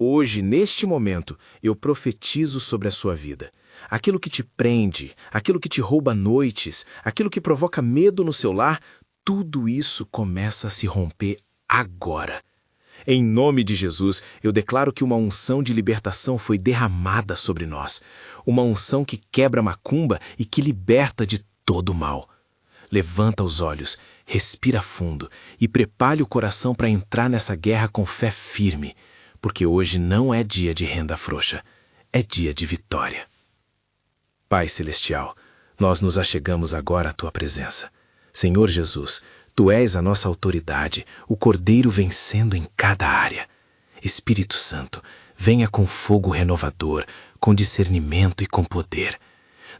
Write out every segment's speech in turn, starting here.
Hoje, neste momento, eu profetizo sobre a sua vida. Aquilo que te prende, aquilo que te rouba noites, aquilo que provoca medo no seu lar, tudo isso começa a se romper agora. Em nome de Jesus, eu declaro que uma unção de libertação foi derramada sobre nós. Uma unção que quebra a macumba e que liberta de todo o mal. Levanta os olhos, respira fundo e prepare o coração para entrar nessa guerra com fé firme, porque hoje não é dia de renda frouxa, é dia de vitória. Pai Celestial, nós nos achegamos agora à Tua presença. Senhor Jesus, Tu és a nossa autoridade, o Cordeiro vencendo em cada área. Espírito Santo, venha com fogo renovador, com discernimento e com poder.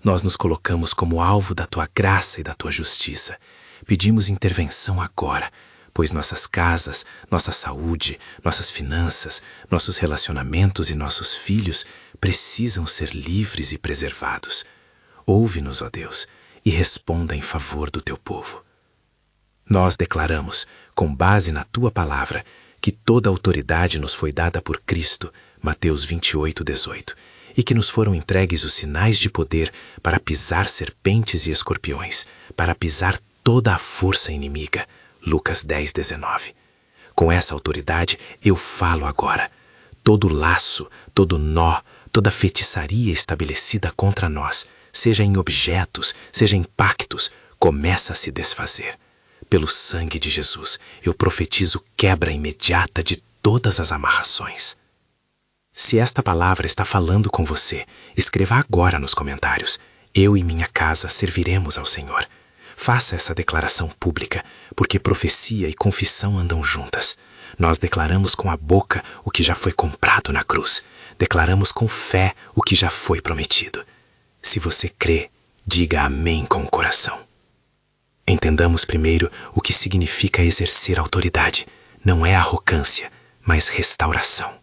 Nós nos colocamos como alvo da Tua graça e da Tua justiça. Pedimos intervenção agora, pois nossas casas, nossa saúde, nossas finanças, nossos relacionamentos e nossos filhos precisam ser livres e preservados. Ouve-nos, ó Deus, e responda em favor do Teu povo. Nós declaramos, com base na Tua palavra, que toda autoridade nos foi dada por Cristo, Mateus 28:18, e que nos foram entregues os sinais de poder para pisar serpentes e escorpiões, para pisar toda a força inimiga, Lucas 10:19. Com essa autoridade eu falo agora. Todo laço, todo nó, toda feitiçaria estabelecida contra nós, seja em objetos, seja em pactos, começa a se desfazer. Pelo sangue de Jesus, eu profetizo quebra imediata de todas as amarrações. Se esta palavra está falando com você, escreva agora nos comentários. Eu e minha casa serviremos ao Senhor. Faça essa declaração pública, porque profecia e confissão andam juntas. Nós declaramos com a boca o que já foi comprado na cruz. Declaramos com fé o que já foi prometido. Se você crê, diga amém com o coração. Entendamos primeiro o que significa exercer autoridade. Não é arrogância, mas restauração.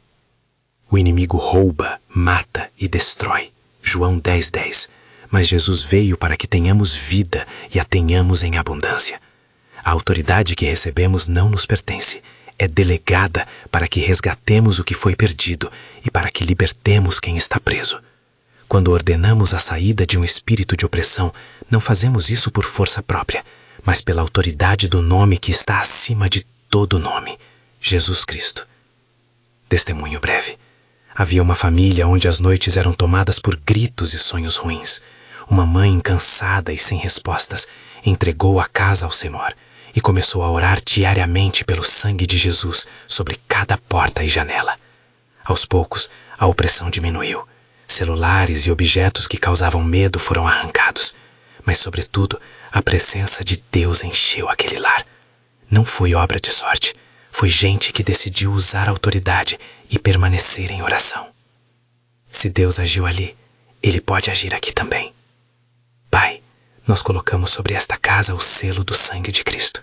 O inimigo rouba, mata e destrói. João 10:10. Mas Jesus veio para que tenhamos vida e a tenhamos em abundância. A autoridade que recebemos não nos pertence. É delegada para que resgatemos o que foi perdido e para que libertemos quem está preso. Quando ordenamos a saída de um espírito de opressão, não fazemos isso por força própria, mas pela autoridade do nome que está acima de todo nome, Jesus Cristo. Testemunho breve. Havia uma família onde as noites eram tomadas por gritos e sonhos ruins. Uma mãe cansada e sem respostas entregou a casa ao Senhor e começou a orar diariamente pelo sangue de Jesus sobre cada porta e janela. Aos poucos, a opressão diminuiu. Celulares e objetos que causavam medo foram arrancados, mas, sobretudo, a presença de Deus encheu aquele lar. Não foi obra de sorte, foi gente que decidiu usar a autoridade e permanecer em oração. Se Deus agiu ali, Ele pode agir aqui também. Pai, nós colocamos sobre esta casa o selo do sangue de Cristo.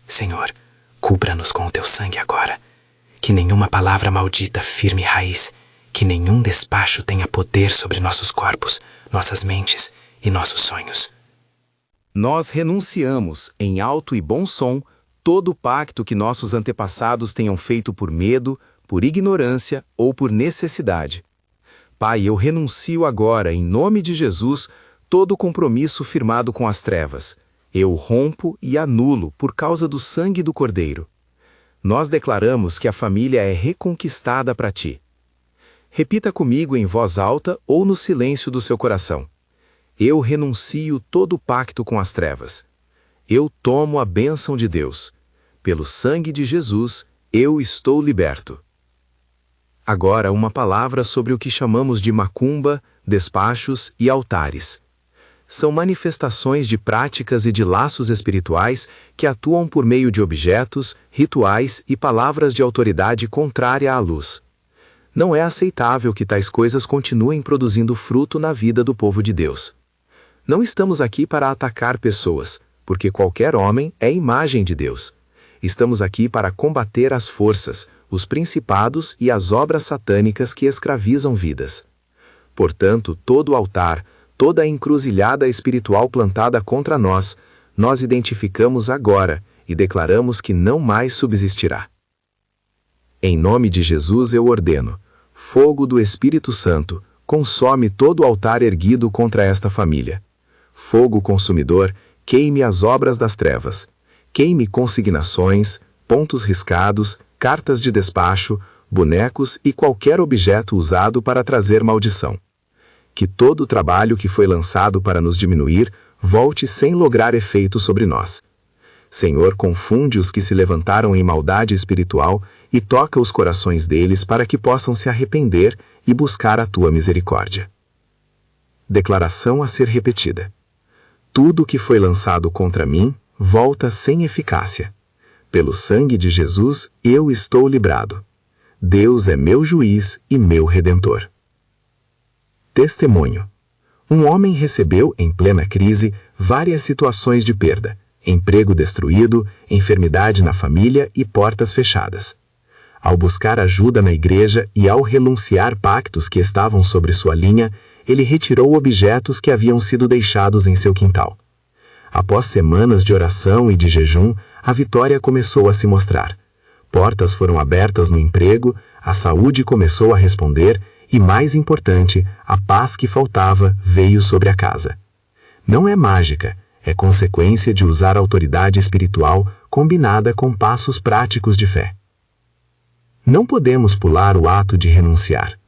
Senhor, cubra-nos com o Teu sangue agora. Que nenhuma palavra maldita firme raiz, que nenhum despacho tenha poder sobre nossos corpos, nossas mentes e nossos sonhos. Nós renunciamos, em alto e bom som, todo o pacto que nossos antepassados tenham feito por medo, por ignorância ou por necessidade. Pai, eu renuncio agora, em nome de Jesus, todo o compromisso firmado com as trevas. Eu rompo e anulo por causa do sangue do Cordeiro. Nós declaramos que a família é reconquistada para Ti. Repita comigo em voz alta ou no silêncio do seu coração. Eu renuncio todo o pacto com as trevas. Eu tomo a bênção de Deus. Pelo sangue de Jesus, eu estou liberto. Agora, uma palavra sobre o que chamamos de macumba, despachos e altares. São manifestações de práticas e de laços espirituais que atuam por meio de objetos, rituais e palavras de autoridade contrária à luz. Não é aceitável que tais coisas continuem produzindo fruto na vida do povo de Deus. Não estamos aqui para atacar pessoas, porque qualquer homem é imagem de Deus. Estamos aqui para combater as forças, os principados e as obras satânicas que escravizam vidas. Portanto, todo altar, toda a encruzilhada espiritual plantada contra nós, nós identificamos agora e declaramos que não mais subsistirá. Em nome de Jesus eu ordeno, Fogo do Espírito Santo, consome todo o altar erguido contra esta família. Fogo consumidor, queime as obras das trevas. Queime consignações, pontos riscados, cartas de despacho, bonecos e qualquer objeto usado para trazer maldição. Que todo o trabalho que foi lançado para nos diminuir volte sem lograr efeito sobre nós. Senhor, confunde os que se levantaram em maldade espiritual e toca os corações deles para que possam se arrepender e buscar a tua misericórdia. Declaração a ser repetida. Tudo que foi lançado contra mim volta sem eficácia. Pelo sangue de Jesus eu estou librado. Deus é meu juiz e meu redentor. Testemunho. Um homem recebeu, em plena crise, várias situações de perda: emprego destruído, enfermidade na família e portas fechadas. Ao buscar ajuda na igreja e ao renunciar pactos que estavam sobre sua linha, ele retirou objetos que haviam sido deixados em seu quintal. Após semanas de oração e de jejum, a vitória começou a se mostrar. Portas foram abertas no emprego, a saúde começou a responder e, mais importante, a paz que faltava veio sobre a casa. Não é mágica, é consequência de usar autoridade espiritual combinada com passos práticos de fé. Não podemos pular o ato de renunciar.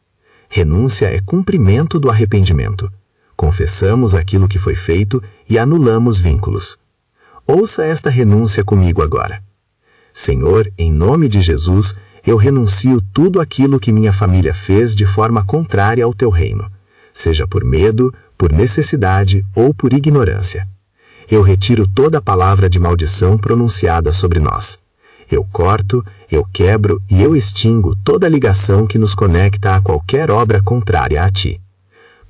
Renúncia é cumprimento do arrependimento. Confessamos aquilo que foi feito e anulamos vínculos. Ouça esta renúncia comigo agora. Senhor, em nome de Jesus, eu renuncio tudo aquilo que minha família fez de forma contrária ao teu reino, seja por medo, por necessidade ou por ignorância. Eu retiro toda palavra de maldição pronunciada sobre nós. Eu corto, eu quebro e eu extingo toda ligação que nos conecta a qualquer obra contrária a ti.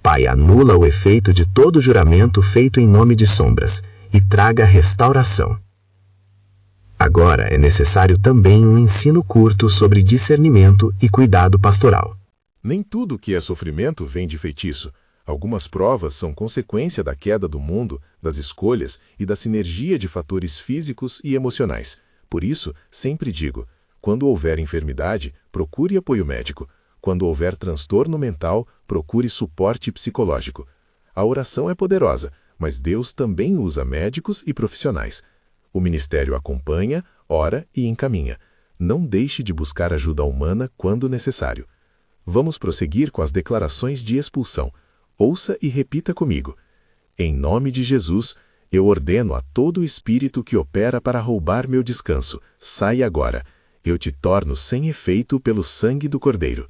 Pai, anula o efeito de todo juramento feito em nome de sombras e traga restauração. Agora é necessário também um ensino curto sobre discernimento e cuidado pastoral. Nem tudo que é sofrimento vem de feitiço. Algumas provas são consequência da queda do mundo, das escolhas e da sinergia de fatores físicos e emocionais. Por isso, sempre digo, quando houver enfermidade, procure apoio médico. Quando houver transtorno mental, procure suporte psicológico. A oração é poderosa, mas Deus também usa médicos e profissionais. O ministério acompanha, ora e encaminha. Não deixe de buscar ajuda humana quando necessário. Vamos prosseguir com as declarações de expulsão. Ouça e repita comigo. Em nome de Jesus, eu ordeno a todo espírito que opera para roubar meu descanso, sai agora. Eu te torno sem efeito pelo sangue do Cordeiro.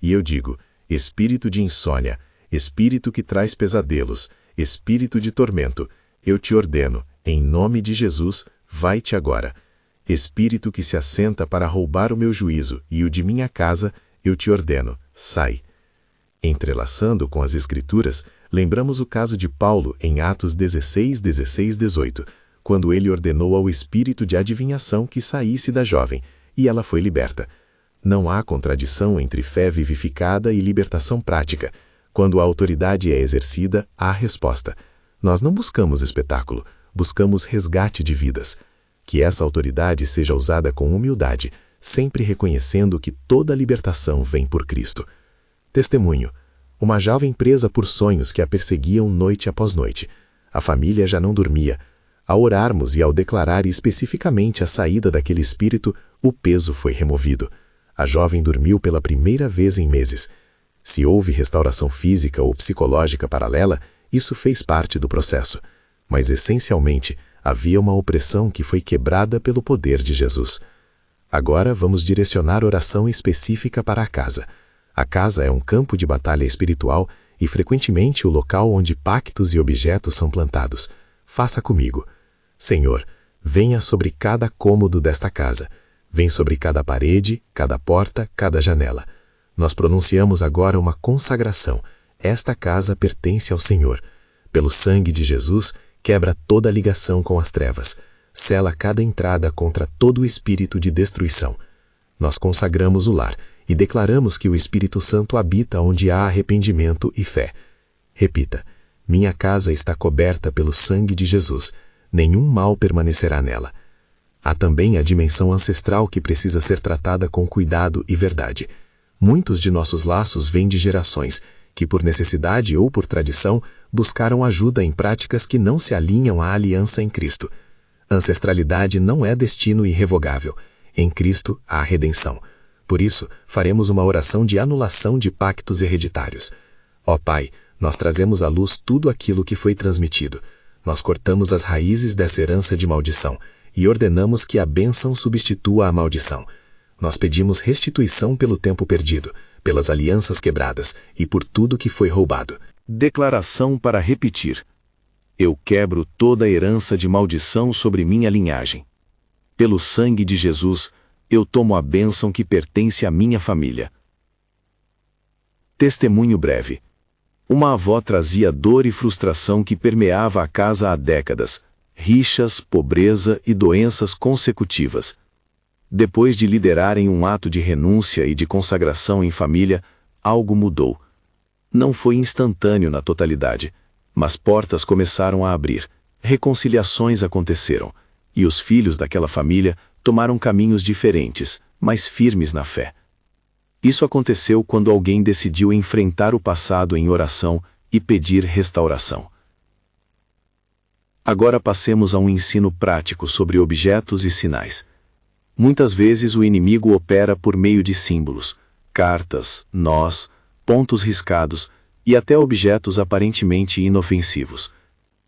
E eu digo, espírito de insônia, espírito que traz pesadelos, espírito de tormento, eu te ordeno, em nome de Jesus, vai-te agora. Espírito que se assenta para roubar o meu juízo e o de minha casa, eu te ordeno, sai. Entrelaçando com as Escrituras, lembramos o caso de Paulo em Atos 16, 16, 18, quando ele ordenou ao espírito de adivinhação que saísse da jovem, e ela foi liberta. Não há contradição entre fé vivificada e libertação prática. Quando a autoridade é exercida, há resposta. Nós não buscamos espetáculo, buscamos resgate de vidas. Que essa autoridade seja usada com humildade, sempre reconhecendo que toda libertação vem por Cristo. Testemunho. Uma jovem presa por sonhos que a perseguiam noite após noite. A família já não dormia. Ao orarmos e ao declarar especificamente a saída daquele espírito, o peso foi removido. A jovem dormiu pela primeira vez em meses. Se houve restauração física ou psicológica paralela, isso fez parte do processo. Mas, essencialmente, havia uma opressão que foi quebrada pelo poder de Jesus. Agora vamos direcionar oração específica para a casa. A casa é um campo de batalha espiritual e frequentemente o local onde pactos e objetos são plantados. Faça comigo. Senhor, venha sobre cada cômodo desta casa. Vem sobre cada parede, cada porta, cada janela. Nós pronunciamos agora uma consagração. Esta casa pertence ao Senhor. Pelo sangue de Jesus, quebra toda ligação com as trevas. Sela cada entrada contra todo o espírito de destruição. Nós consagramos o lar e declaramos que o Espírito Santo habita onde há arrependimento e fé. Repita, minha casa está coberta pelo sangue de Jesus. Nenhum mal permanecerá nela. Há também a dimensão ancestral que precisa ser tratada com cuidado e verdade. Muitos de nossos laços vêm de gerações que, por necessidade ou por tradição, buscaram ajuda em práticas que não se alinham à aliança em Cristo. Ancestralidade não é destino irrevogável. Em Cristo há redenção. Por isso, faremos uma oração de anulação de pactos hereditários. Ó Pai, nós trazemos à luz tudo aquilo que foi transmitido. Nós cortamos as raízes dessa herança de maldição e ordenamos que a bênção substitua a maldição. Nós pedimos restituição pelo tempo perdido, pelas alianças quebradas e por tudo que foi roubado. Declaração para repetir. Eu quebro toda a herança de maldição sobre minha linhagem. Pelo sangue de Jesus, eu tomo a bênção que pertence à minha família. Testemunho breve. Uma avó trazia dor e frustração que permeava a casa há décadas, rixas, pobreza e doenças consecutivas. Depois de liderarem um ato de renúncia e de consagração em família, algo mudou. Não foi instantâneo na totalidade, mas portas começaram a abrir, reconciliações aconteceram, e os filhos daquela família tomaram caminhos diferentes, mas firmes na fé. Isso aconteceu quando alguém decidiu enfrentar o passado em oração e pedir restauração. Agora passemos a um ensino prático sobre objetos e sinais. Muitas vezes o inimigo opera por meio de símbolos, cartas, nós, pontos riscados e até objetos aparentemente inofensivos.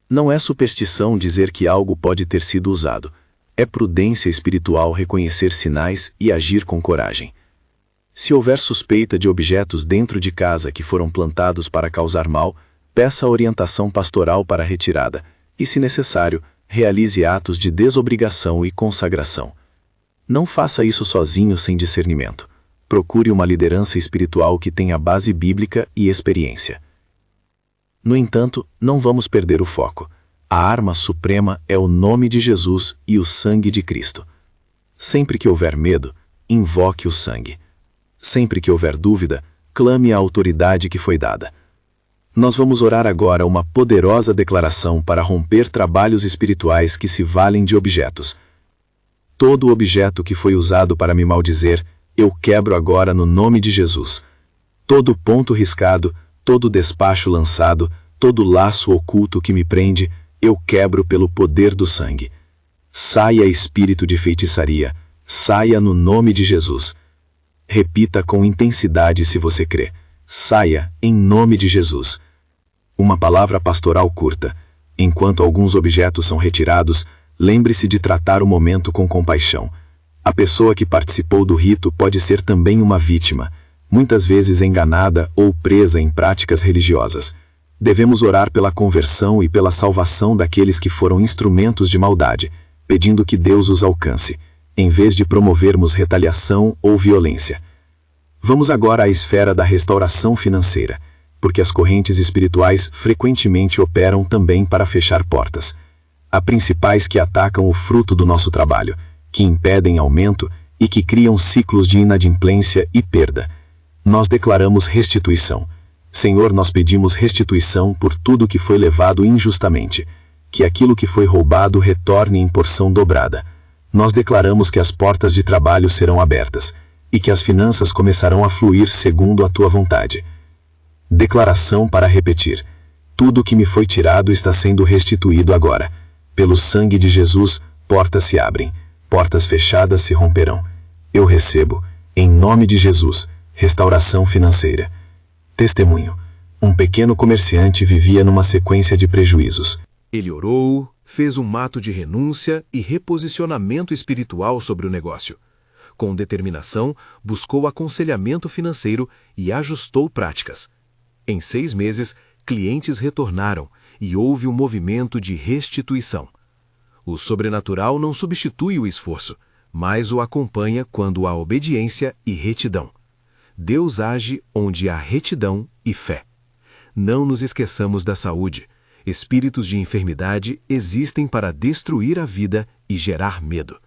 Não é superstição dizer que algo pode ter sido usado. É prudência espiritual reconhecer sinais e agir com coragem. Se houver suspeita de objetos dentro de casa que foram plantados para causar mal, peça orientação pastoral para a retirada e, se necessário, realize atos de desobrigação e consagração. Não faça isso sozinho sem discernimento. Procure uma liderança espiritual que tenha base bíblica e experiência. No entanto, não vamos perder o foco. A arma suprema é o nome de Jesus e o sangue de Cristo. Sempre que houver medo, invoque o sangue. Sempre que houver dúvida, clame a autoridade que foi dada. Nós vamos orar agora uma poderosa declaração para romper trabalhos espirituais que se valem de objetos. Todo objeto que foi usado para me maldizer, eu quebro agora no nome de Jesus. Todo ponto riscado, todo despacho lançado, todo laço oculto que me prende, eu quebro pelo poder do sangue. Saia, espírito de feitiçaria, saia no nome de Jesus. Repita com intensidade se você crê. Saia, em nome de Jesus. Uma palavra pastoral curta. Enquanto alguns objetos são retirados, lembre-se de tratar o momento com compaixão. A pessoa que participou do rito pode ser também uma vítima, muitas vezes enganada ou presa em práticas religiosas. Devemos orar pela conversão e pela salvação daqueles que foram instrumentos de maldade, pedindo que Deus os alcance, em vez de promovermos retaliação ou violência. Vamos agora à esfera da restauração financeira, porque as correntes espirituais frequentemente operam também para fechar portas. Há principais que atacam o fruto do nosso trabalho, que impedem aumento e que criam ciclos de inadimplência e perda. Nós declaramos restituição. Senhor, nós pedimos restituição por tudo que foi levado injustamente, que aquilo que foi roubado retorne em porção dobrada. Nós declaramos que as portas de trabalho serão abertas e que as finanças começarão a fluir segundo a tua vontade. Declaração para repetir. Tudo que me foi tirado está sendo restituído agora. Pelo sangue de Jesus, portas se abrem, portas fechadas se romperão. Eu recebo, em nome de Jesus, restauração financeira. Testemunho. Um pequeno comerciante vivia numa sequência de prejuízos. Ele orou, fez um ato de renúncia e reposicionamento espiritual sobre o negócio. Com determinação, buscou aconselhamento financeiro e ajustou práticas. Em 6 meses, clientes retornaram e houve um movimento de restituição. O sobrenatural não substitui o esforço, mas o acompanha quando há obediência e retidão. Deus age onde há retidão e fé. Não nos esqueçamos da saúde. Espíritos de enfermidade existem para destruir a vida e gerar medo.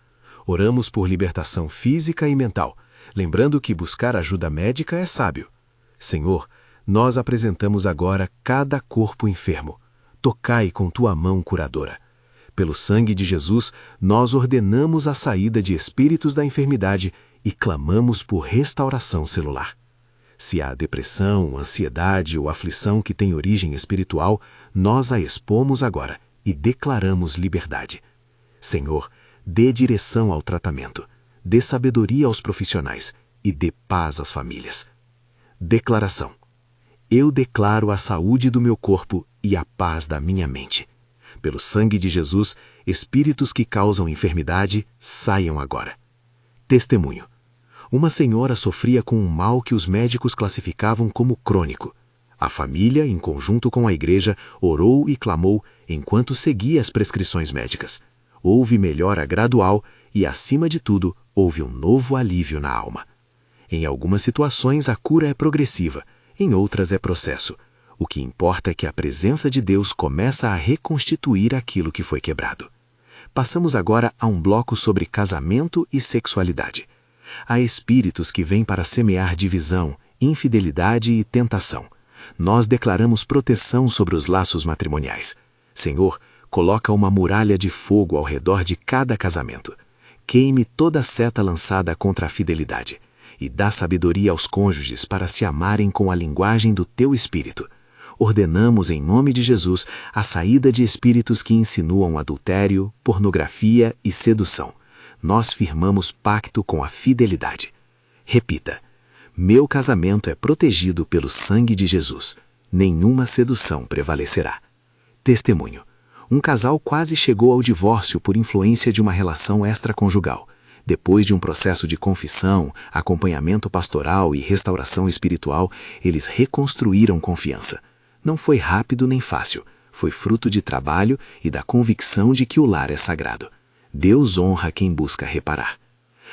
Oramos por libertação física e mental, lembrando que buscar ajuda médica é sábio. Senhor, nós apresentamos agora cada corpo enfermo. Tocai com tua mão curadora. Pelo sangue de Jesus, nós ordenamos a saída de espíritos da enfermidade e clamamos por restauração celular. Se há depressão, ansiedade ou aflição que tem origem espiritual, nós a expomos agora e declaramos liberdade. Senhor, dê direção ao tratamento, dê sabedoria aos profissionais e dê paz às famílias. Declaração. Eu declaro a saúde do meu corpo e a paz da minha mente. Pelo sangue de Jesus, espíritos que causam enfermidade, saiam agora. Testemunho. Uma senhora sofria com um mal que os médicos classificavam como crônico. A família, em conjunto com a igreja, orou e clamou enquanto seguia as prescrições médicas. Houve melhora gradual e, acima de tudo, houve um novo alívio na alma. Em algumas situações a cura é progressiva, em outras é processo. O que importa é que a presença de Deus começa a reconstituir aquilo que foi quebrado. Passamos agora a um bloco sobre casamento e sexualidade. Há espíritos que vêm para semear divisão, infidelidade e tentação. Nós declaramos proteção sobre os laços matrimoniais. Senhor, coloca uma muralha de fogo ao redor de cada casamento. Queime toda seta lançada contra a fidelidade e dá sabedoria aos cônjuges para se amarem com a linguagem do teu espírito. Ordenamos em nome de Jesus a saída de espíritos que insinuam adultério, pornografia e sedução. Nós firmamos pacto com a fidelidade. Repita: meu casamento é protegido pelo sangue de Jesus. Nenhuma sedução prevalecerá. Testemunho. Um casal quase chegou ao divórcio por influência de uma relação extraconjugal. Depois de um processo de confissão, acompanhamento pastoral e restauração espiritual, eles reconstruíram confiança. Não foi rápido nem fácil, foi fruto de trabalho e da convicção de que o lar é sagrado. Deus honra quem busca reparar.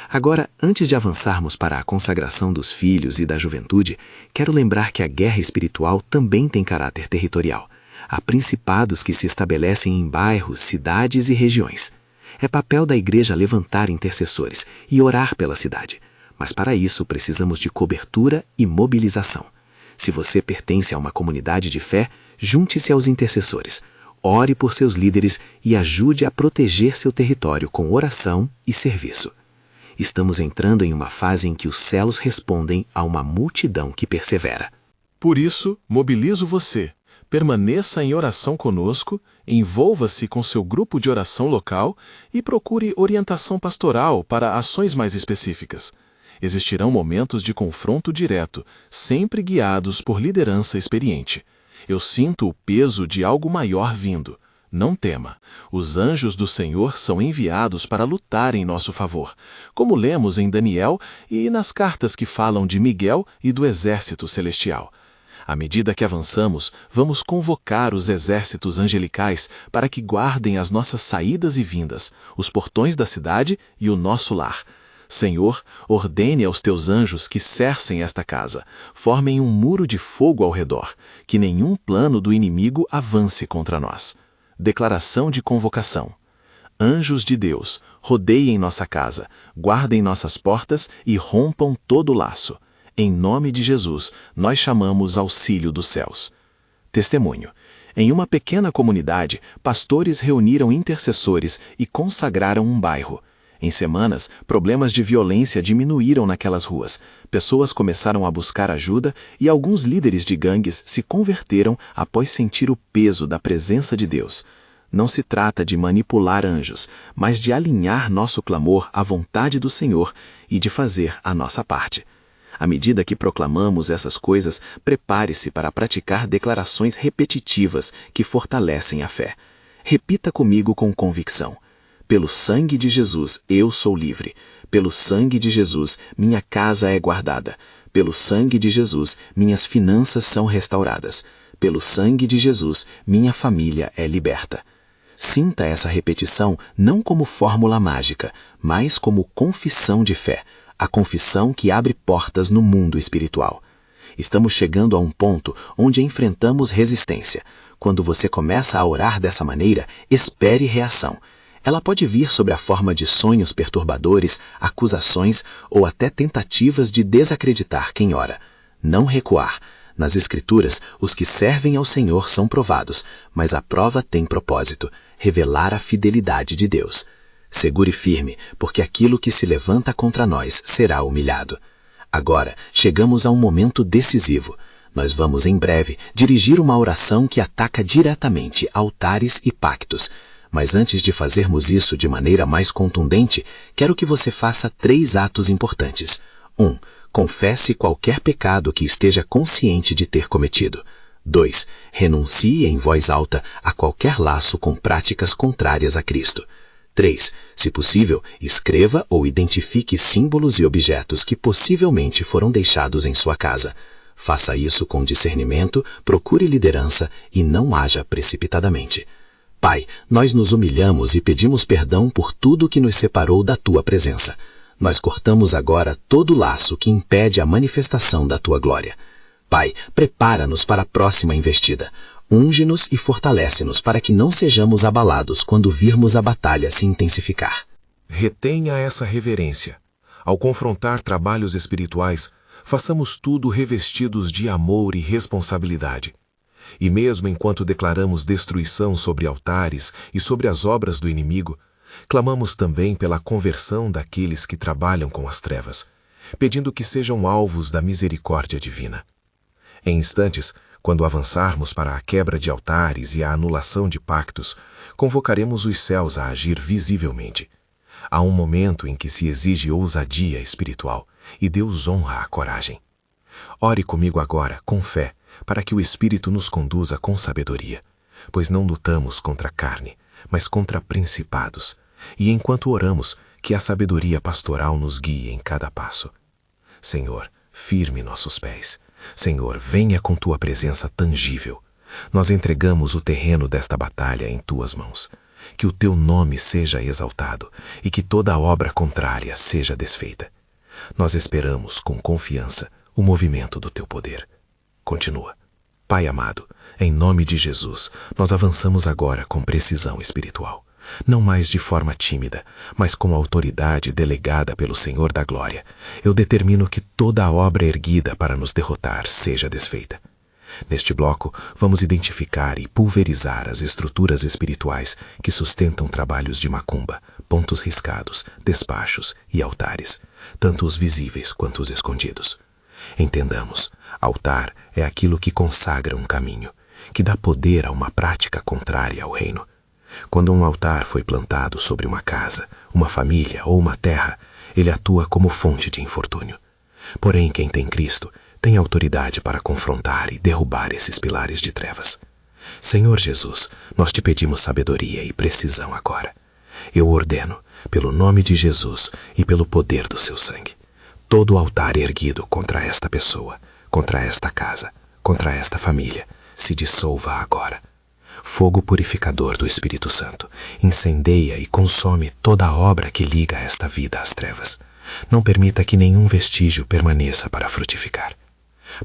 Agora, antes de avançarmos para a consagração dos filhos e da juventude, quero lembrar que a guerra espiritual também tem caráter territorial. Há principados que se estabelecem em bairros, cidades e regiões. É papel da igreja levantar intercessores e orar pela cidade. Mas para isso precisamos de cobertura e mobilização. Se você pertence a uma comunidade de fé, junte-se aos intercessores. Ore por seus líderes e ajude a proteger seu território com oração e serviço. Estamos entrando em uma fase em que os céus respondem a uma multidão que persevera. Por isso, mobilizo você. Permaneça em oração conosco, envolva-se com seu grupo de oração local e procure orientação pastoral para ações mais específicas. Existirão momentos de confronto direto, sempre guiados por liderança experiente. Eu sinto o peso de algo maior vindo. Não tema. Os anjos do Senhor são enviados para lutar em nosso favor, como lemos em Daniel e nas cartas que falam de Miguel e do exército celestial. À medida que avançamos, vamos convocar os exércitos angelicais para que guardem as nossas saídas e vindas, os portões da cidade e o nosso lar. Senhor, ordene aos teus anjos que cercem esta casa, formem um muro de fogo ao redor, que nenhum plano do inimigo avance contra nós. Declaração de convocação. Anjos de Deus, rodeiem nossa casa, guardem nossas portas e rompam todo o laço. Em nome de Jesus, nós chamamos auxílio dos céus. Testemunho. Em uma pequena comunidade, pastores reuniram intercessores e consagraram um bairro. Em semanas, problemas de violência diminuíram naquelas ruas. Pessoas começaram a buscar ajuda e alguns líderes de gangues se converteram após sentir o peso da presença de Deus. Não se trata de manipular anjos, mas de alinhar nosso clamor à vontade do Senhor e de fazer a nossa parte. À medida que proclamamos essas coisas, prepare-se para praticar declarações repetitivas que fortalecem a fé. Repita comigo com convicção. Pelo sangue de Jesus, eu sou livre. Pelo sangue de Jesus, minha casa é guardada. Pelo sangue de Jesus, minhas finanças são restauradas. Pelo sangue de Jesus, minha família é liberta. Sinta essa repetição não como fórmula mágica, mas como confissão de fé, a confissão que abre portas no mundo espiritual. Estamos chegando a um ponto onde enfrentamos resistência. Quando você começa a orar dessa maneira, espere reação. Ela pode vir sob a forma de sonhos perturbadores, acusações ou até tentativas de desacreditar quem ora. Não recuar. Nas Escrituras, os que servem ao Senhor são provados, mas a prova tem propósito: revelar a fidelidade de Deus. Segure firme, porque aquilo que se levanta contra nós será humilhado. Agora, chegamos a um momento decisivo. Nós vamos, em breve, dirigir uma oração que ataca diretamente altares e pactos. Mas antes de fazermos isso de maneira mais contundente, quero que você faça 3 atos importantes. 1. Confesse qualquer pecado que esteja consciente de ter cometido. 2. Renuncie em voz alta a qualquer laço com práticas contrárias a Cristo. 3. Se possível, escreva ou identifique símbolos e objetos que possivelmente foram deixados em sua casa. Faça isso com discernimento, procure liderança e não haja precipitadamente. Pai, nós nos humilhamos e pedimos perdão por tudo que nos separou da Tua presença. Nós cortamos agora todo laço que impede a manifestação da Tua glória. Pai, prepara-nos para a próxima investida. Unge-nos e fortalece-nos para que não sejamos abalados quando virmos a batalha se intensificar. Retenha essa reverência. Ao confrontar trabalhos espirituais, façamos tudo revestidos de amor e responsabilidade. E mesmo enquanto declaramos destruição sobre altares e sobre as obras do inimigo, clamamos também pela conversão daqueles que trabalham com as trevas, pedindo que sejam alvos da misericórdia divina. Em instantes, quando avançarmos para a quebra de altares e a anulação de pactos, convocaremos os céus a agir visivelmente. Há um momento em que se exige ousadia espiritual e Deus honra a coragem. Ore comigo agora, com fé, para que o Espírito nos conduza com sabedoria, pois não lutamos contra a carne, mas contra principados, e enquanto oramos, que a sabedoria pastoral nos guie em cada passo. Senhor, firme nossos pés. Senhor, venha com Tua presença tangível. Nós entregamos o terreno desta batalha em Tuas mãos. Que o Teu nome seja exaltado e que toda obra contrária seja desfeita. Nós esperamos com confiança o movimento do Teu poder. Continua. Pai amado, em nome de Jesus, nós avançamos agora com precisão espiritual. Não mais de forma tímida, mas com autoridade delegada pelo Senhor da Glória. Eu determino que toda a obra erguida para nos derrotar seja desfeita. Neste bloco, vamos identificar e pulverizar as estruturas espirituais que sustentam trabalhos de macumba, pontos riscados, despachos e altares, tanto os visíveis quanto os escondidos. Entendamos, altar é aquilo que consagra um caminho, que dá poder a uma prática contrária ao reino. Quando um altar foi plantado sobre uma casa, uma família ou uma terra, ele atua como fonte de infortúnio. Porém, quem tem Cristo tem autoridade para confrontar e derrubar esses pilares de trevas. Senhor Jesus, nós te pedimos sabedoria e precisão agora. Eu ordeno, pelo nome de Jesus e pelo poder do seu sangue, todo altar erguido contra esta pessoa, contra esta casa, contra esta família, se dissolva agora. Fogo purificador do Espírito Santo, incendeia e consome toda a obra que liga esta vida às trevas. Não permita que nenhum vestígio permaneça para frutificar.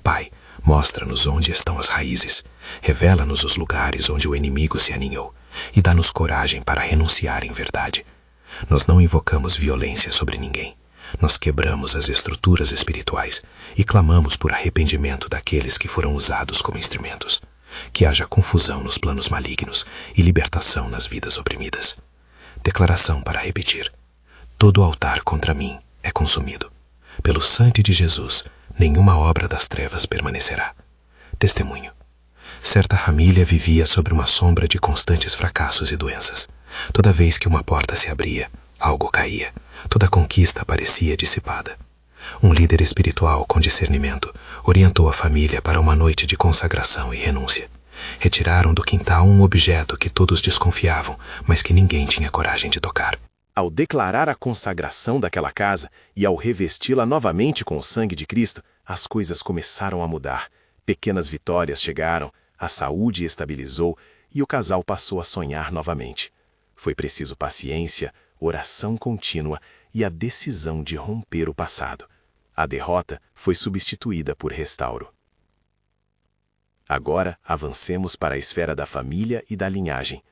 Pai, mostra-nos onde estão as raízes, revela-nos os lugares onde o inimigo se aninhou e dá-nos coragem para renunciar em verdade. Nós não invocamos violência sobre ninguém. Nós quebramos as estruturas espirituais e clamamos por arrependimento daqueles que foram usados como instrumentos. Que haja confusão nos planos malignos e libertação nas vidas oprimidas. Declaração para repetir. Todo altar contra mim é consumido. Pelo sangue de Jesus, nenhuma obra das trevas permanecerá. Testemunho. Certa família vivia sobre uma sombra de constantes fracassos e doenças. Toda vez que uma porta se abria, algo caía. Toda conquista parecia dissipada. Um líder espiritual com discernimento orientou a família para uma noite de consagração e renúncia. Retiraram do quintal um objeto que todos desconfiavam, mas que ninguém tinha coragem de tocar. Ao declarar a consagração daquela casa e ao revesti-la novamente com o sangue de Cristo, as coisas começaram a mudar. Pequenas vitórias chegaram, a saúde estabilizou e o casal passou a sonhar novamente. Foi preciso paciência, oração contínua e a decisão de romper o passado. A derrota foi substituída por restauro. Agora, avancemos para a esfera da família e da linhagem.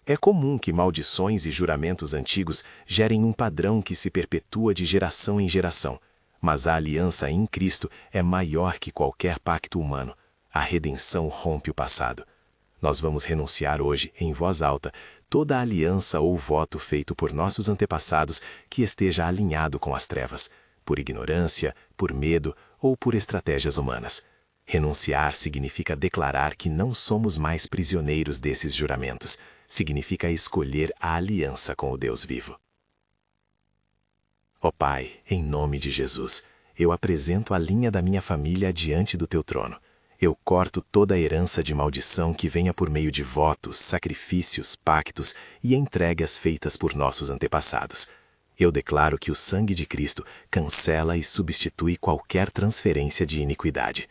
É comum que maldições e juramentos antigos gerem um padrão que se perpetua de geração em geração, mas a aliança em Cristo é maior que qualquer pacto humano. A redenção rompe o passado. Nós vamos renunciar hoje, em voz alta, toda aliança ou voto feito por nossos antepassados que esteja alinhado com as trevas, por ignorância, por medo ou por estratégias humanas. Renunciar significa declarar que não somos mais prisioneiros desses juramentos. Significa escolher a aliança com o Deus vivo. Ó Pai, em nome de Jesus, eu apresento a linha da minha família diante do Teu trono. Eu corto toda a herança de maldição que venha por meio de votos, sacrifícios, pactos e entregas feitas por nossos antepassados. Eu declaro que o sangue de Cristo cancela e substitui qualquer transferência de iniquidade.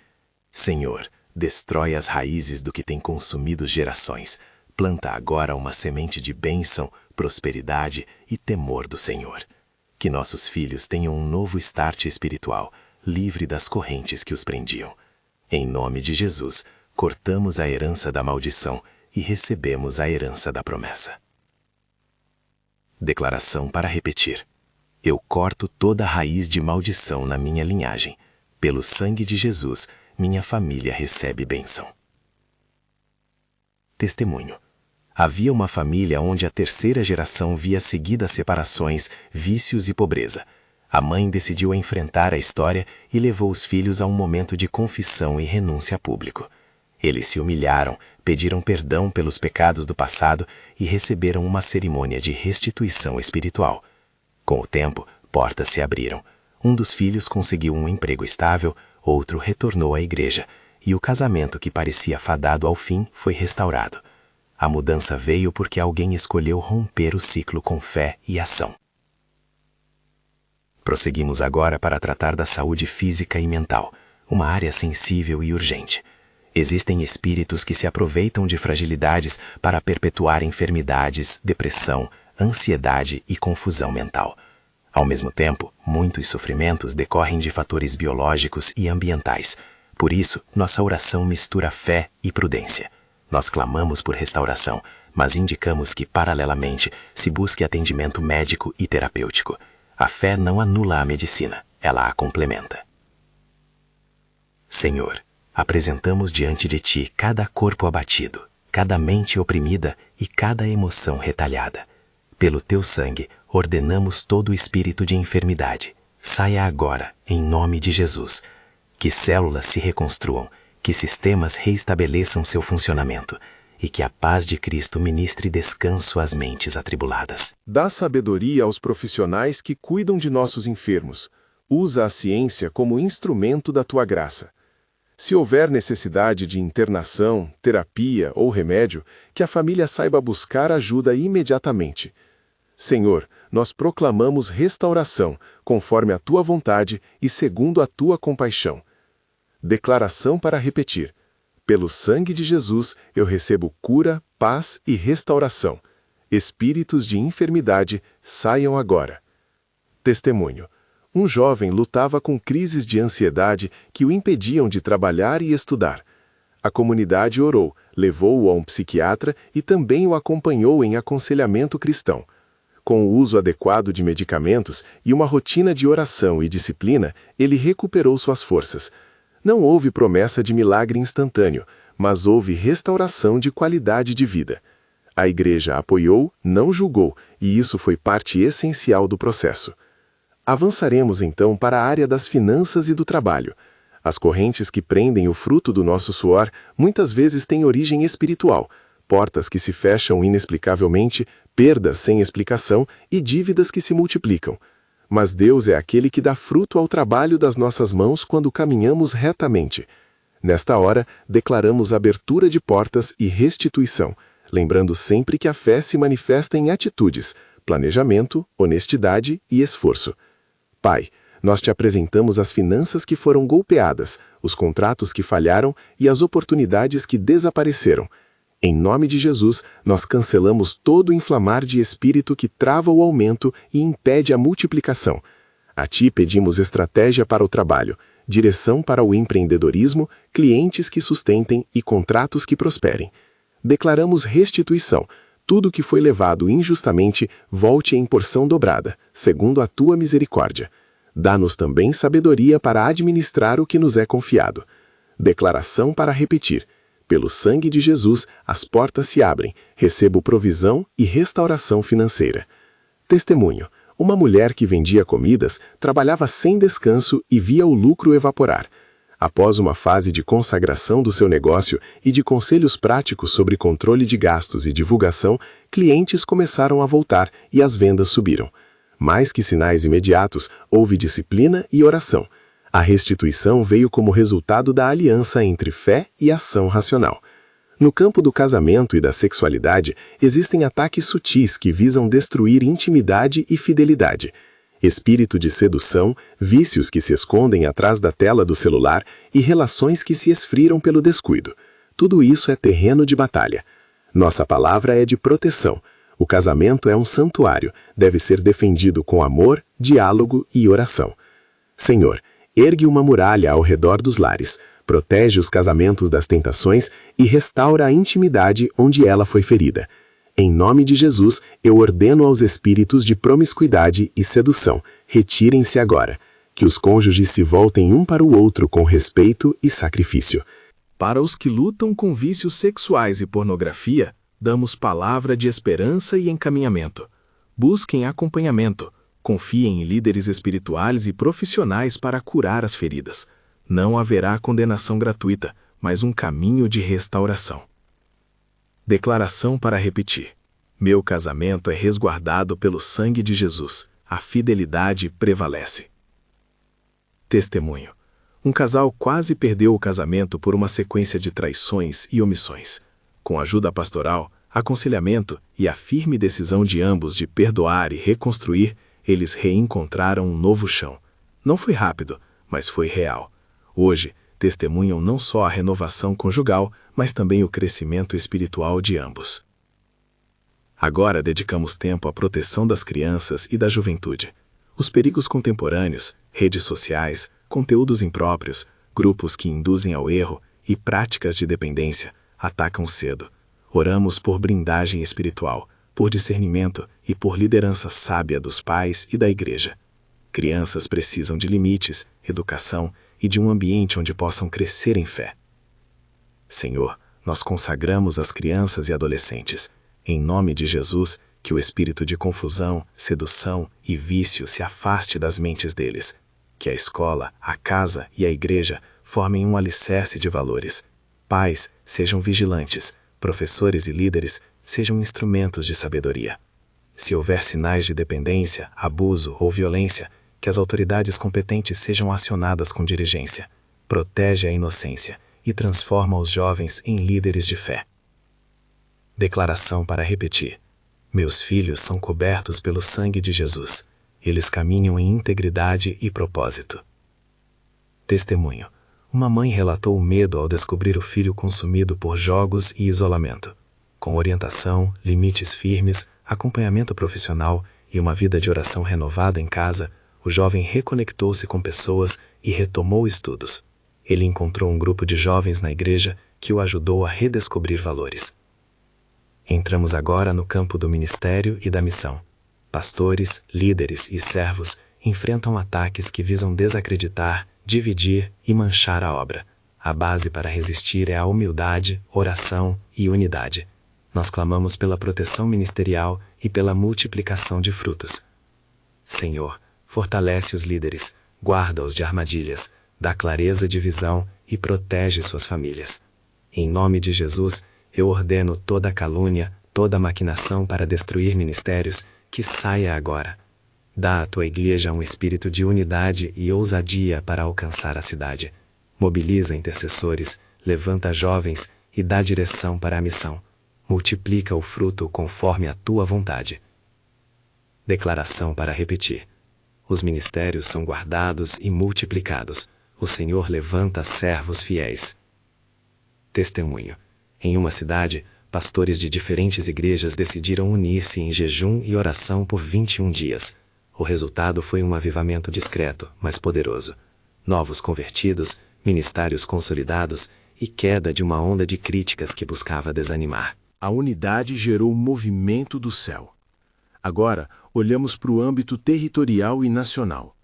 Senhor, destrói as raízes do que tem consumido gerações. Planta agora uma semente de bênção, prosperidade e temor do Senhor. Que nossos filhos tenham um novo start espiritual, livre das correntes que os prendiam. Em nome de Jesus, cortamos a herança da maldição e recebemos a herança da promessa. Declaração para repetir. Eu corto toda a raiz de maldição na minha linhagem. Pelo sangue de Jesus, minha família recebe bênção. Testemunho. Havia uma família onde a terceira geração via seguidas separações, vícios e pobreza. A mãe decidiu enfrentar a história e levou os filhos a um momento de confissão e renúncia público. Eles se humilharam, pediram perdão pelos pecados do passado e receberam uma cerimônia de restituição espiritual. Com o tempo, portas se abriram. Um dos filhos conseguiu um emprego estável, outro retornou à igreja, e o casamento que parecia fadado ao fim foi restaurado. A mudança veio porque alguém escolheu romper o ciclo com fé e ação. Prosseguimos agora para tratar da saúde física e mental, uma área sensível e urgente. Existem espíritos que se aproveitam de fragilidades para perpetuar enfermidades, depressão, ansiedade e confusão mental. Ao mesmo tempo, muitos sofrimentos decorrem de fatores biológicos e ambientais. Por isso, nossa oração mistura fé e prudência. Nós clamamos por restauração, mas indicamos que, paralelamente, se busque atendimento médico e terapêutico. A fé não anula a medicina, ela a complementa. Senhor, apresentamos diante de Ti cada corpo abatido, cada mente oprimida e cada emoção retalhada. Pelo Teu sangue, ordenamos todo o espírito de enfermidade. Saia agora, em nome de Jesus. Que células se reconstruam, que sistemas reestabeleçam seu funcionamento e que a paz de Cristo ministre descanso às mentes atribuladas. Dá sabedoria aos profissionais que cuidam de nossos enfermos. Usa a ciência como instrumento da Tua graça. Se houver necessidade de internação, terapia ou remédio, que a família saiba buscar ajuda imediatamente. Senhor, nós proclamamos restauração, conforme a Tua vontade e segundo a Tua compaixão. Declaração para repetir. Pelo sangue de Jesus, eu recebo cura, paz e restauração. Espíritos de enfermidade, saiam agora. Testemunho. Um jovem lutava com crises de ansiedade que o impediam de trabalhar e estudar. A comunidade orou, levou-o a um psiquiatra e também o acompanhou em aconselhamento cristão. Com o uso adequado de medicamentos e uma rotina de oração e disciplina, ele recuperou suas forças. Não houve promessa de milagre instantâneo, mas houve restauração de qualidade de vida. A igreja apoiou, não julgou, e isso foi parte essencial do processo. Avançaremos então para a área das finanças e do trabalho. As correntes que prendem o fruto do nosso suor muitas vezes têm origem espiritual, portas que se fecham inexplicavelmente, perdas sem explicação e dívidas que se multiplicam. Mas Deus é aquele que dá fruto ao trabalho das nossas mãos quando caminhamos retamente. Nesta hora, declaramos abertura de portas e restituição, lembrando sempre que a fé se manifesta em atitudes, planejamento, honestidade e esforço. Pai, nós te apresentamos as finanças que foram golpeadas, os contratos que falharam e as oportunidades que desapareceram. Em nome de Jesus, nós cancelamos todo o inflamar de espírito que trava o aumento e impede a multiplicação. A Ti pedimos estratégia para o trabalho, direção para o empreendedorismo, clientes que sustentem e contratos que prosperem. Declaramos restituição. Tudo que foi levado injustamente volte em porção dobrada, segundo a Tua misericórdia. Dá-nos também sabedoria para administrar o que nos é confiado. Declaração para repetir. Pelo sangue de Jesus, as portas se abrem, recebo provisão e restauração financeira. Testemunho. Uma mulher que vendia comidas trabalhava sem descanso e via o lucro evaporar. Após uma fase de consagração do seu negócio e de conselhos práticos sobre controle de gastos e divulgação, clientes começaram a voltar e as vendas subiram. Mais que sinais imediatos, houve disciplina e oração. A restituição veio como resultado da aliança entre fé e ação racional. No campo do casamento e da sexualidade, existem ataques sutis que visam destruir intimidade e fidelidade. Espírito de sedução, vícios que se escondem atrás da tela do celular e relações que se esfriam pelo descuido. Tudo isso é terreno de batalha. Nossa palavra é de proteção. O casamento é um santuário, deve ser defendido com amor, diálogo e oração. Senhor, ergue uma muralha ao redor dos lares, protege os casamentos das tentações e restaura a intimidade onde ela foi ferida. Em nome de Jesus, eu ordeno aos espíritos de promiscuidade e sedução, retirem-se agora. Que os cônjuges se voltem um para o outro com respeito e sacrifício. Para os que lutam com vícios sexuais e pornografia, damos palavra de esperança e encaminhamento. Busquem acompanhamento. Confiem em líderes espirituais e profissionais para curar as feridas. Não haverá condenação gratuita, mas um caminho de restauração. Declaração para repetir. Meu casamento é resguardado pelo sangue de Jesus. A fidelidade prevalece. Testemunho. Um casal quase perdeu o casamento por uma sequência de traições e omissões. Com ajuda pastoral, aconselhamento e a firme decisão de ambos de perdoar e reconstruir, eles reencontraram um novo chão. Não foi rápido, mas foi real. Hoje, testemunham não só a renovação conjugal, mas também o crescimento espiritual de ambos. Agora dedicamos tempo à proteção das crianças e da juventude. Os perigos contemporâneos, redes sociais, conteúdos impróprios, grupos que induzem ao erro e práticas de dependência atacam cedo. Oramos por blindagem espiritual, por discernimento e por liderança sábia dos pais e da igreja. Crianças precisam de limites, educação e de um ambiente onde possam crescer em fé. Senhor, nós consagramos as crianças e adolescentes. Em nome de Jesus, que o espírito de confusão, sedução e vício se afaste das mentes deles. Que a escola, a casa e a igreja formem um alicerce de valores. Pais, sejam vigilantes. Professores e líderes, sejam instrumentos de sabedoria. Se houver sinais de dependência, abuso ou violência, que as autoridades competentes sejam acionadas com diligência. Protege a inocência e transforma os jovens em líderes de fé. Declaração para repetir. Meus filhos são cobertos pelo sangue de Jesus. Eles caminham em integridade e propósito. Testemunho. Uma mãe relatou o medo ao descobrir o filho consumido por jogos e isolamento. Com orientação, limites firmes, acompanhamento profissional e uma vida de oração renovada em casa, o jovem reconectou-se com pessoas e retomou estudos. Ele encontrou um grupo de jovens na igreja que o ajudou a redescobrir valores. Entramos agora no campo do ministério e da missão. Pastores, líderes e servos enfrentam ataques que visam desacreditar, dividir e manchar a obra. A base para resistir é a humildade, oração e unidade. Nós clamamos pela proteção ministerial e pela multiplicação de frutos. Senhor, fortalece os líderes, guarda-os de armadilhas, dá clareza de visão e protege suas famílias. Em nome de Jesus, eu ordeno toda calúnia, toda maquinação para destruir ministérios, que saia agora. Dá à tua igreja um espírito de unidade e ousadia para alcançar a cidade. Mobiliza intercessores, levanta jovens e dá direção para a missão. Multiplica o fruto conforme a tua vontade. Declaração para repetir. Os ministérios são guardados e multiplicados. O Senhor levanta servos fiéis. Testemunho. Em uma cidade, pastores de diferentes igrejas decidiram unir-se em jejum e oração por 21 dias. O resultado foi um avivamento discreto, mas poderoso. Novos convertidos, ministérios consolidados e queda de uma onda de críticas que buscava desanimar. A unidade gerou o movimento do céu. Agora, olhamos para o âmbito territorial e nacional.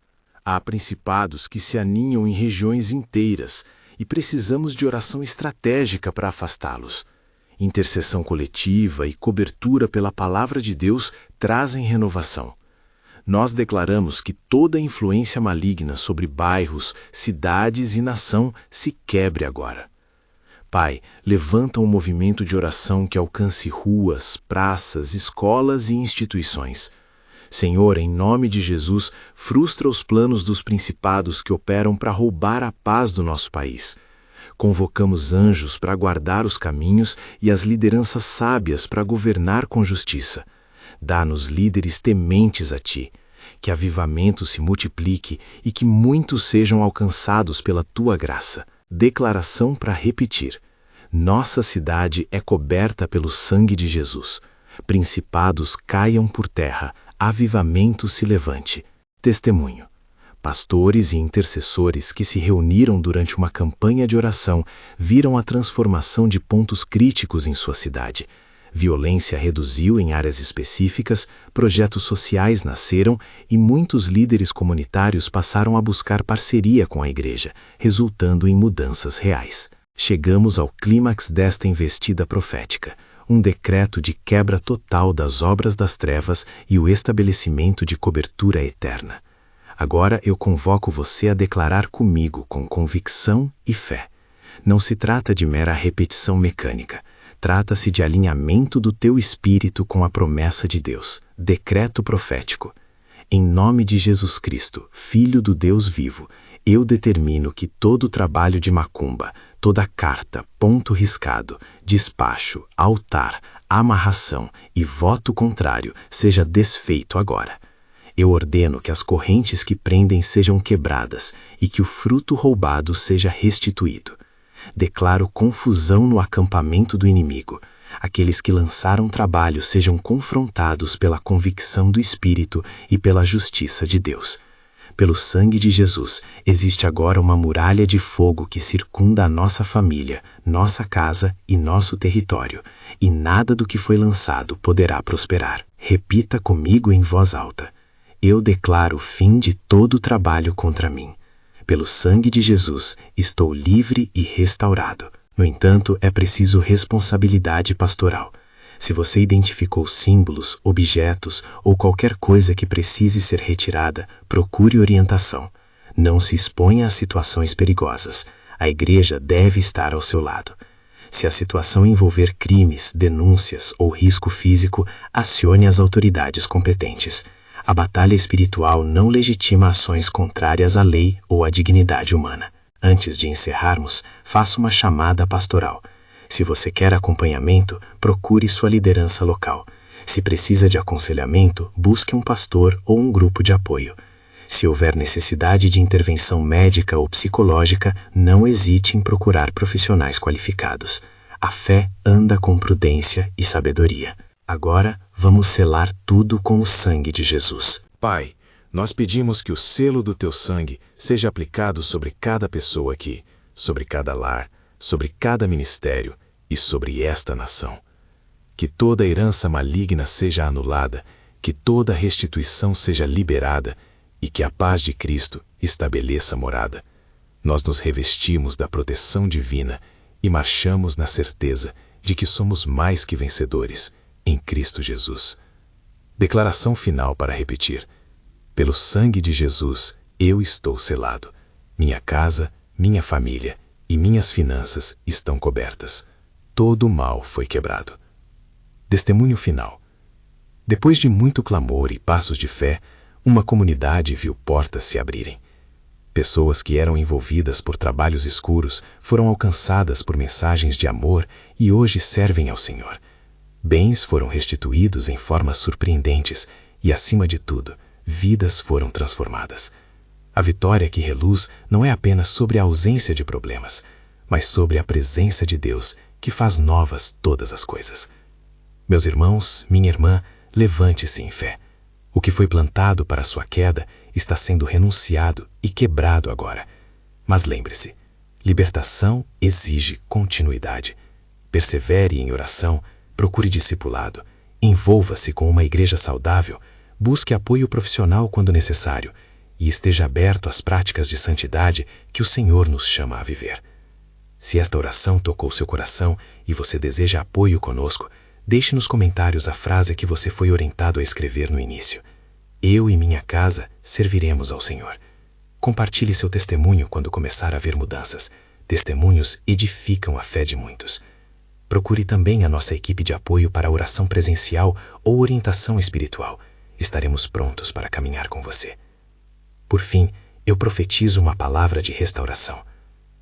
Há principados que se aninham em regiões inteiras e precisamos de oração estratégica para afastá-los. Intercessão coletiva e cobertura pela palavra de Deus trazem renovação. Nós declaramos que toda influência maligna sobre bairros, cidades e nação se quebre agora. Pai, levanta um movimento de oração que alcance ruas, praças, escolas e instituições. Senhor, em nome de Jesus, frustra os planos dos principados que operam para roubar a paz do nosso país. Convocamos anjos para guardar os caminhos e as lideranças sábias para governar com justiça. Dá-nos líderes tementes a Ti, que avivamento se multiplique e que muitos sejam alcançados pela Tua graça. Declaração para repetir. Nossa cidade é coberta pelo sangue de Jesus. Principados caiam por terra, avivamento se levante. Testemunho. Pastores e intercessores que se reuniram durante uma campanha de oração viram a transformação de pontos críticos em sua cidade. Violência reduziu em áreas específicas, projetos sociais nasceram e muitos líderes comunitários passaram a buscar parceria com a igreja, resultando em mudanças reais. Chegamos ao clímax desta investida profética, um decreto de quebra total das obras das trevas e o estabelecimento de cobertura eterna. Agora eu convoco você a declarar comigo com convicção e fé. Não se trata de mera repetição mecânica. Trata-se de alinhamento do teu espírito com a promessa de Deus. Decreto profético. Em nome de Jesus Cristo, Filho do Deus vivo, eu determino que todo trabalho de macumba, toda carta, ponto riscado, despacho, altar, amarração e voto contrário seja desfeito agora. Eu ordeno que as correntes que prendem sejam quebradas e que o fruto roubado seja restituído. Declaro confusão no acampamento do inimigo. Aqueles que lançaram trabalho sejam confrontados pela convicção do Espírito e pela justiça de Deus. Pelo sangue de Jesus, existe agora uma muralha de fogo que circunda a nossa família, nossa casa e nosso território, e nada do que foi lançado poderá prosperar. Repita comigo em voz alta. Eu declaro o fim de todo trabalho contra mim. Pelo sangue de Jesus, estou livre e restaurado. No entanto, é preciso responsabilidade pastoral. Se você identificou símbolos, objetos ou qualquer coisa que precise ser retirada, procure orientação. Não se exponha a situações perigosas. A igreja deve estar ao seu lado. Se a situação envolver crimes, denúncias ou risco físico, acione as autoridades competentes. A batalha espiritual não legitima ações contrárias à lei ou à dignidade humana. Antes de encerrarmos, faça uma chamada pastoral. Se você quer acompanhamento, procure sua liderança local. Se precisa de aconselhamento, busque um pastor ou um grupo de apoio. Se houver necessidade de intervenção médica ou psicológica, não hesite em procurar profissionais qualificados. A fé anda com prudência e sabedoria. Agora, vamos selar tudo com o sangue de Jesus. Pai, nós pedimos que o selo do Teu sangue seja aplicado sobre cada pessoa aqui, sobre cada lar, sobre cada ministério e sobre esta nação. Que toda herança maligna seja anulada, que toda restituição seja liberada e que a paz de Cristo estabeleça morada. Nós nos revestimos da proteção divina e marchamos na certeza de que somos mais que vencedores em Cristo Jesus. Declaração final para repetir. Pelo sangue de Jesus, eu estou selado. Minha casa, minha família e minhas finanças estão cobertas. Todo o mal foi quebrado. Testemunho final. Depois de muito clamor e passos de fé, uma comunidade viu portas se abrirem. Pessoas que eram envolvidas por trabalhos escuros foram alcançadas por mensagens de amor e hoje servem ao Senhor. Bens foram restituídos em formas surpreendentes e, acima de tudo, vidas foram transformadas. A vitória que reluz não é apenas sobre a ausência de problemas, mas sobre a presença de Deus que faz novas todas as coisas. Meus irmãos, minha irmã, levante-se em fé. O que foi plantado para sua queda está sendo renunciado e quebrado agora. Mas lembre-se, libertação exige continuidade. Persevere em oração, procure discipulado, envolva-se com uma igreja saudável, busque apoio profissional quando necessário e esteja aberto às práticas de santidade que o Senhor nos chama a viver. Se esta oração tocou seu coração e você deseja apoio conosco, deixe nos comentários a frase que você foi orientado a escrever no início. Eu e minha casa serviremos ao Senhor. Compartilhe seu testemunho quando começar a ver mudanças. Testemunhos edificam a fé de muitos. Procure também a nossa equipe de apoio para oração presencial ou orientação espiritual. Estaremos prontos para caminhar com você. Por fim, eu profetizo uma palavra de restauração.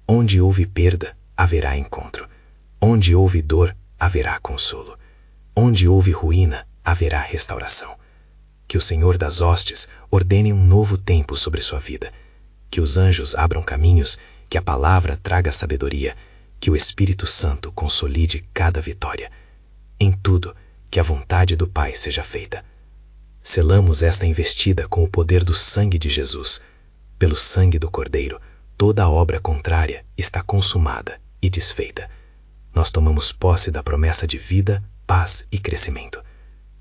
Onde houve perda, haverá encontro. Onde houve dor, haverá consolo. Onde houve ruína, haverá restauração. Que o Senhor das hostes ordene um novo tempo sobre sua vida. Que os anjos abram caminhos, que a palavra traga sabedoria, que o Espírito Santo consolide cada vitória. Em tudo, que a vontade do Pai seja feita. Selamos esta investida com o poder do sangue de Jesus. Pelo sangue do Cordeiro, toda a obra contrária está consumada e desfeita. Nós tomamos posse da promessa de vida, paz e crescimento.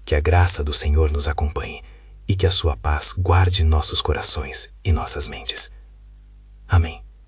Que a graça do Senhor nos acompanhe e que a sua paz guarde nossos corações e nossas mentes. Amém.